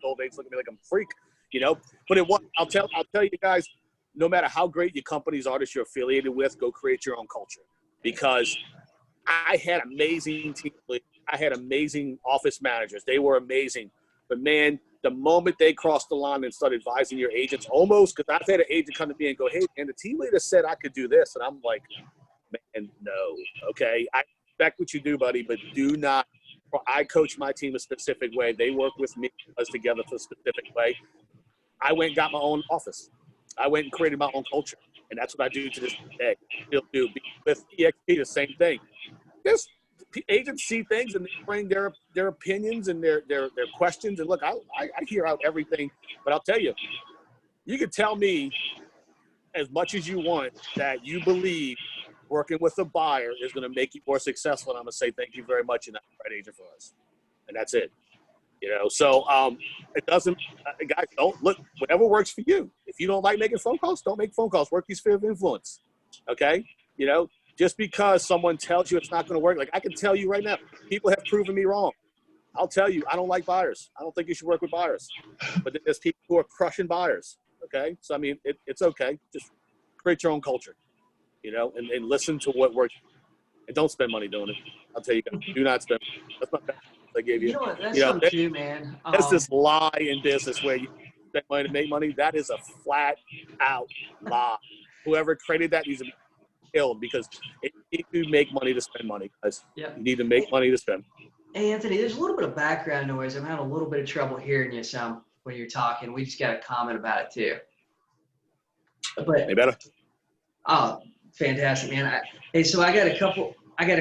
Old days look at me like I'm a freak, you know. But I'll tell you guys, no matter how great your companies are that you're affiliated with, go create your own culture. Because I had amazing team leaders. I had amazing office managers. They were amazing. But, man, the moment they crossed the line and started advising your agents, almost, because I've had an agent come to me and go, hey, and the team leader said I could do this. And I'm like, man, no, okay? I respect what you do, buddy, but do not. I coach my team a specific way. They work with me, us together for a specific way. I went and got my own office. I went and created my own culture. And that's what I do to this day. Still do. With EXP, the same thing. Just agents see things and they bring their opinions and their questions. And look, I hear out everything. But I'll tell you, you can tell me as much as you want that you believe working with a buyer is going to make you more successful. And I'm going to say thank you very much. You're not the right agent for us. And that's it. So it doesn't, guys, don't look, whatever works for you. If you don't like making phone calls, don't make phone calls. Work your sphere of influence. Okay. Just because someone tells you it's not going to work, like I can tell you right now, people have proven me wrong. I'll tell you, I don't like buyers. I don't think you should work with buyers. But there's people who are crushing buyers. Okay. So, I mean, it's okay. Just create your own culture, and listen to what works. And don't spend money doing it. I'll tell you, do not spend. That's my best I gave you. You know what? That's something too, man. There's this lie in business where you spend money to make money. That is a flat out lie. Whoever created that needs to be killed because you need to make money to spend money, guys. Yep. You need to make money to spend. Hey, Anthony, there's a little bit of background noise. I'm having a little bit of trouble hearing you some when you're talking. We just got a comment about it too. But Any better? Oh, fantastic, man. Hey, so I got a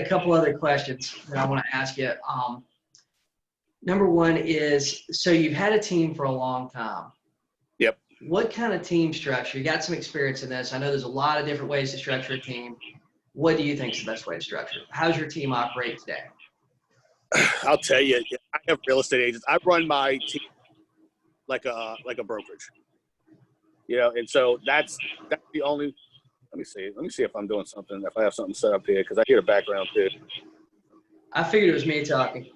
couple other questions that I want to ask you. Number one is, so you've had a team for a long time. Yep. What kind of team structure? You got some experience in this. I know there's a lot of different ways to structure a team. What do you think is the best way to structure it? How's your team operate today? I'll tell you, I have real estate agents. I run my team like a brokerage. And so that's the only. Let me see if I'm doing something. If I have something set up here, because I hear the background too. I figured it was me talking.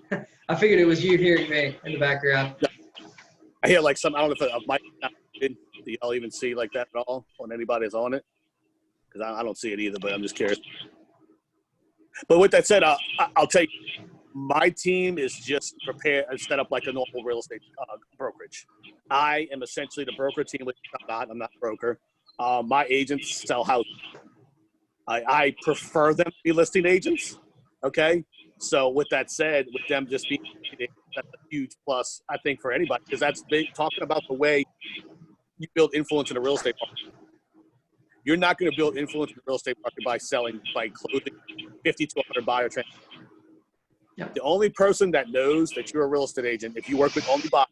I figured it was you hearing me in the background. I hear like some. I don't know if a mic. Do y'all even see like that at all when anybody's on it? Because I don't see it either. But I'm just curious. But with that said, I'll tell you, my team is just prepared and set up like a normal real estate brokerage. I am essentially the broker team, which I'm not a broker. My agents sell houses. I prefer them to be listing agents. Okay. So with that said, with them just being, that's a huge plus, I think, for anybody, because that's big, talking about the way you build influence in the real estate market. You're not going to build influence in the real estate market by closing 50 to 100 buyer transactions. Yep. The only person that knows that you're a real estate agent, if you work with only buyers,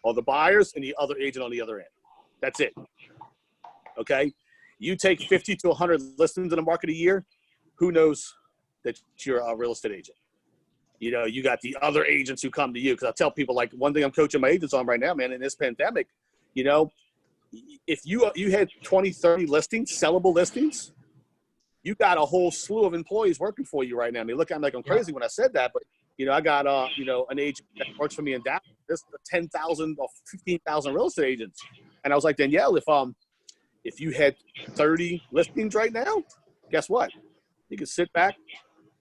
or the buyers and the other agent on the other end. That's it. Okay? You take 50 to 100 listings in the market a year, who knows that you're a real estate agent? You got the other agents who come to you. Because I tell people, like, one thing I'm coaching my agents on right now, man, in this pandemic, if you had 20, 30 listings, sellable listings, you got a whole slew of employees working for you right now. I mean, look, I'm like, I'm crazy when I said that, but I got an agent that works for me in Dallas. There's 10,000 or 15,000 real estate agents, and I was like, Danielle, if you had 30 listings right now, guess what? You can sit back,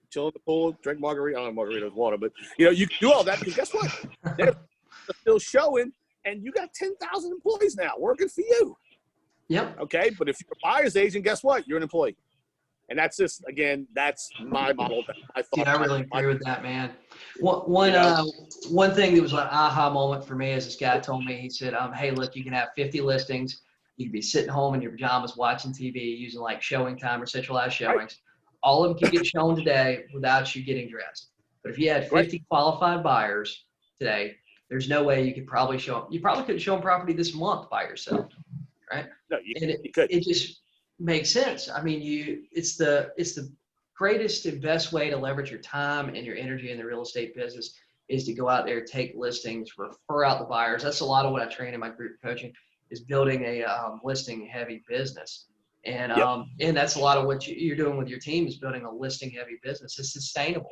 chill at the pool, drink margarita. I don't know margarita with water, but you can do all that because guess what? They're still showing, and you got 10,000 employees now working for you. Yep. Okay, but if you're a buyer's agent, guess what? You're an employee. And that's just, again, that's my model. I really agree with that, man. One thing that was an aha moment for me is this guy told me, he said, hey, look, you can have 50 listings. You can be sitting home in your pajamas watching TV using like showing time or centralized showings. Right. All of them can get shown today without you getting dressed. But if you had 50 qualified buyers today, there's no way you could probably show them. You probably couldn't show them property this month by yourself, right? No, you could. It just makes sense. I mean, it's the greatest and best way to leverage your time and your energy in the real estate business is to go out there, take listings, refer out the buyers. That's a lot of what I train in my group coaching is building a listing heavy business. And and that's a lot of what you're doing with your team is building a listing heavy business. It's sustainable.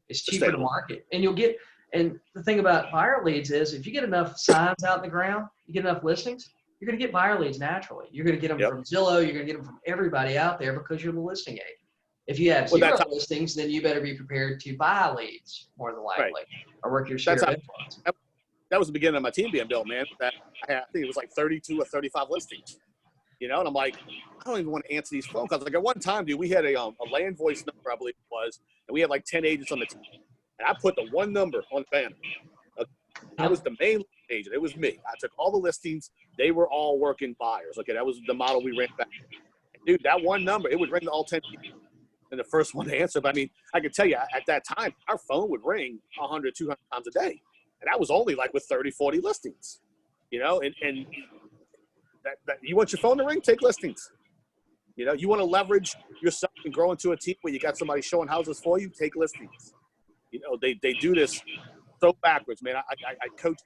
It's cheaper to market. And the thing about buyer leads is if you get enough signs out in the ground, you get enough listings, you're going to get buyer leads naturally. You're going to get them from Zillow. You're going to get them from everybody out there because you're the listing agent. If you have zero listings, then you better be prepared to buy leads more than likely or work your share of influence. That was the beginning of my team being built, man. I think it was like 32 or 35 listings. And I'm like, I don't even want to answer these phone calls. Like at one time, dude, we had a land voice number, I believe it was, and we had like 10 agents on the team. And I put the one number on the banner. I was the main agent. It was me. I took all the listings. They were all working buyers. Okay, that was the model we ran back. And dude, that one number, it would ring to all 10 people. And the first one to answer. But I mean, I could tell you at that time, our phone would ring 100, 200 times a day. And that was only like with 30, 40 listings. And that you want your phone to ring, take listings. You know, you want to leverage yourself and grow into a team where you got somebody showing houses for you, take listings. You know, they do this so backwards, man. I coach,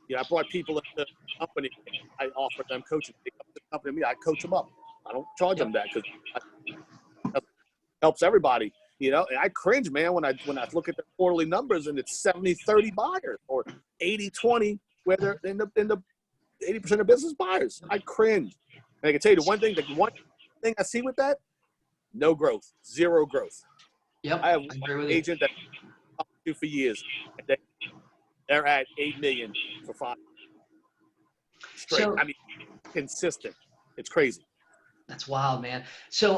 you know, I brought people into the company. I offer them coaching. They come to the company to me, I coach them up. I don't charge them that because it helps everybody. You know, and I cringe, man, when I look at the quarterly numbers and it's 70-30 buyers or 80-20 where they're in the 80% of business buyers. I cringe. And I can tell you the one thing I see with that, no growth, zero growth. Yep. I have agree one with agent that I've talked to for years. And they're at $8 million for 5 straight. So, I mean, consistent. It's crazy. that's wild, man. So,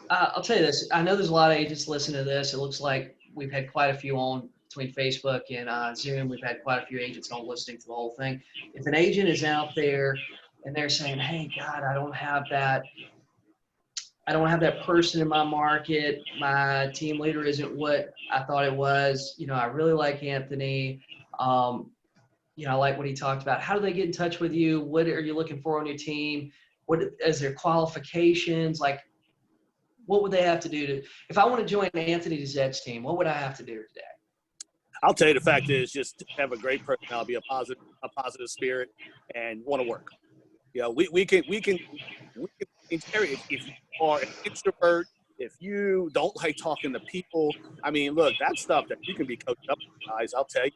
I'll tell you this. I know there's a lot of agents listening to this. It looks like we've had quite a few on between Facebook and Zoom. We've had quite a few agents on listening to the whole thing. If an agent is out there and they're saying, hey, God, I don't have that person in my market. My team leader isn't what I thought it was. You know, I really like Anthony. You know, I like what he talked about. How do they get in touch with you? What are you looking for on your team? What is their qualifications? Like, what would they have to do if I want to join Anthony Dazet's team, what would I have to do today? I'll tell you, the fact is just have a great personality, a positive spirit, and want to work. You know, we can if you are an introvert, if you don't like talking to people, I mean, look, that's stuff that you can be coached up with, guys. I'll tell you.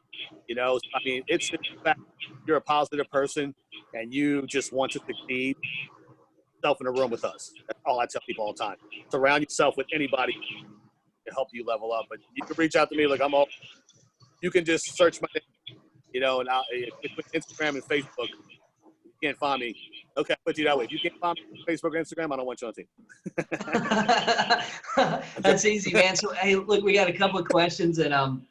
You know, I mean, it's the fact you're a positive person and you just want to succeed. Self in a room with us. That's all I tell people all the time. Surround yourself with anybody to help you level up. But you can reach out to me. Like you can just search my name, you know, and with Instagram and Facebook, you can't find me. Okay, I'll put you that way. If you can't find me on Facebook or Instagram, I don't want you on the team. That's easy, man. So, hey, look, we got a couple of questions and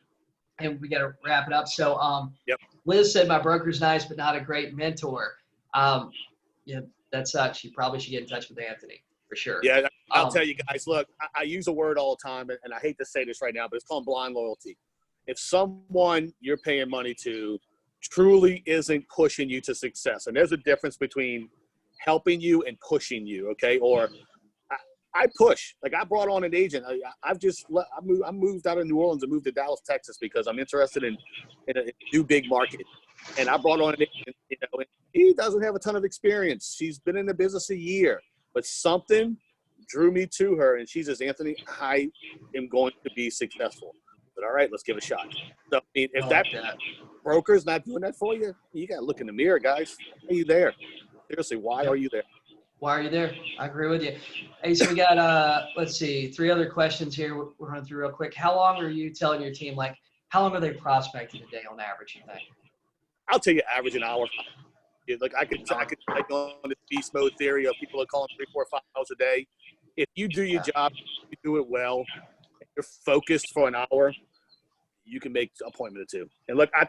we got to wrap it up. So, yep. Liz said my broker's nice, but not a great mentor. Yeah, that sucks. You probably should get in touch with Anthony for sure. Yeah, I'll tell you guys, look, I use a word all the time, and I hate to say this right now, but it's called blind loyalty. If someone you're paying money to truly isn't pushing you to success, and there's a difference between helping you and pushing you, okay? Or I push. Like, I brought on an agent. I moved out of New Orleans and moved to Dallas, Texas, because I'm interested in a new big market. And I brought on an agent, you know, and he doesn't have a ton of experience. She's been in the business a year, but something drew me to her, and she says, Anthony, I am going to be successful. But all right, let's give it a shot. So, I mean, if that broker's not doing that for you, you got to look in the mirror, guys. Why are you there? Seriously, why are you there? Why are you there? I agree with you. Hey, so we got, let's see, 3 other questions here. We'll run through real quick. How long are you telling your team, like, how long are they prospecting a day on average, you think? I'll tell you, average an hour. Like, I could like on this beast mode theory of people are calling 3, 4, 5 hours a day. If you do your job, you do it well, you're focused for an hour, you can make an appointment or 2. And look, I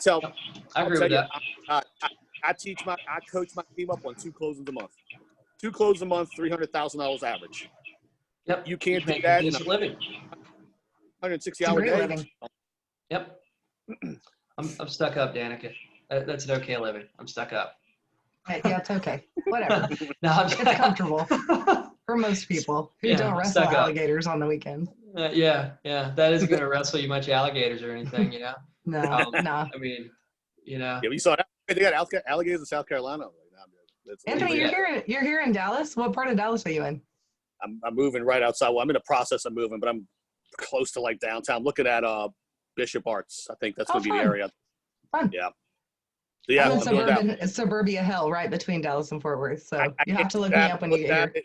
agree with that. I coach my team up on 2 closings a month. 2 closings a month, $300,000 average. Yep. You can't do that in living. 160-hour day. Living. Yep. I'm stuck up, Danica. That's an okay living. I'm stuck up. Yeah, it's okay. Whatever. No, it's comfortable for most people who don't wrestle alligators on the weekend. Yeah. That isn't going to wrestle you much alligators or anything, you know? No. I mean, you know. Yeah, you saw that. They got alligators in South Carolina right now. Anthony, you're here in Dallas. What part of Dallas are you in? I'm moving right outside. Well, I'm in the process of moving, but I'm close to like downtown. I'm looking at Bishop Arts. I think that's going to be the area. Fun. Yeah. So, yeah, I'm in Suburbia Hill, right between Dallas and Fort Worth. So you have to look me up when you get here.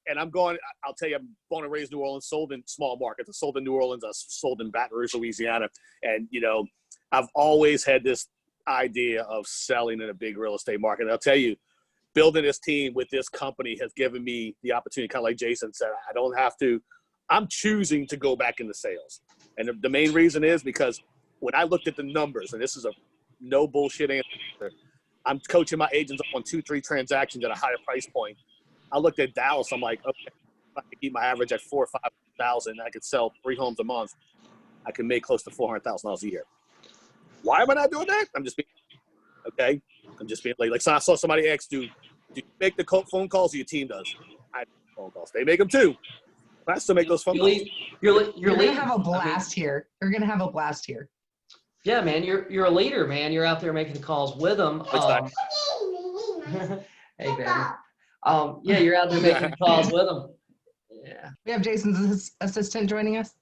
And I'll tell you, I'm born and raised in New Orleans, sold in small markets. I sold in New Orleans. I sold in Baton Rouge, Louisiana. And, you know, I've always had this idea of selling in a big real estate market. And I'll tell you, building this team with this company has given me the opportunity, kind of like Jason said, I don't have to. I'm choosing to go back into sales. And the main reason is because when I looked at the numbers, and this is a no bullshit answer, I'm coaching my agents up on 2-3 transactions at a higher price point. I looked at Dallas. I'm like, okay, if I could keep my average at 4,000 or 5,000, I could sell 3 homes a month. I can make close to $400,000 a year. Why am I not doing that? I'm just being like, so I saw somebody ask, do Do you make the phone calls or your team does? I make phone calls. They make them too. I still make those phone calls. You're gonna have a blast here. You're gonna have a blast here. Yeah, man, you're a leader, man. You're out there making the calls with them. Hey, baby. Yeah, you're out there making the calls with them. Yeah. We have Jason's assistant joining us.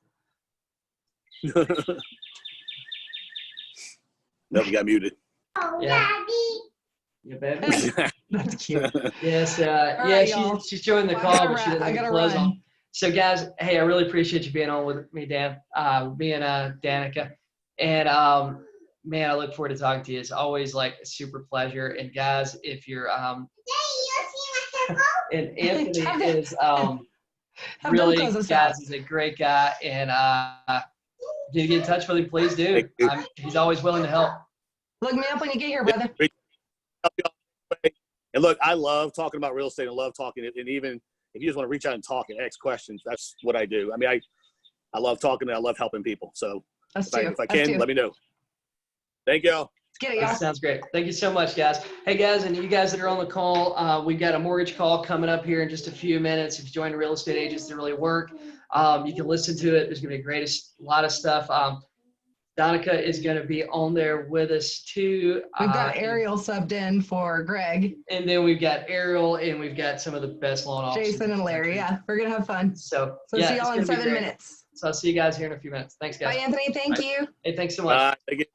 No, you got muted. Yeah. Yeah, baby. That's cute. Yes, right, she's joined the I call, gotta but she doesn't I have gotta clothes run. on. So, guys, hey, I really appreciate you being on with me, Dan, me and Danica. And, man, I look forward to talking to you. It's always, like, a super pleasure. And, guys, if you're and Anthony is really, guys, he's a great guy. And if you get in touch with him, please do. He's always willing to help. Look me up when you get here, brother. And look, I love talking about real estate. I love talking, and even if you just want to reach out and talk and ask questions, that's what I do. I mean, I love talking and I love helping people. So if I can, let me know. Thank you. Let's get it, y'all. That sounds great. Thank you so much, guys. Hey, guys, and you guys that are on the call, we've got a mortgage call coming up here in just a few minutes. If you join Real Estate Agents That Really Work, you can listen to it. There's going to be a lot of stuff. Danica is going to be on there with us too. We've got Ariel subbed in for Greg. And then we've got Ariel, and we've got some of the best loan officers. Jason and Larry. Yeah, we're going to have fun. So see y'all in 7 minutes. So I'll see you guys here in a few minutes. Thanks, guys. Bye, Anthony. Thank you. Hey, thanks so much. Thank you.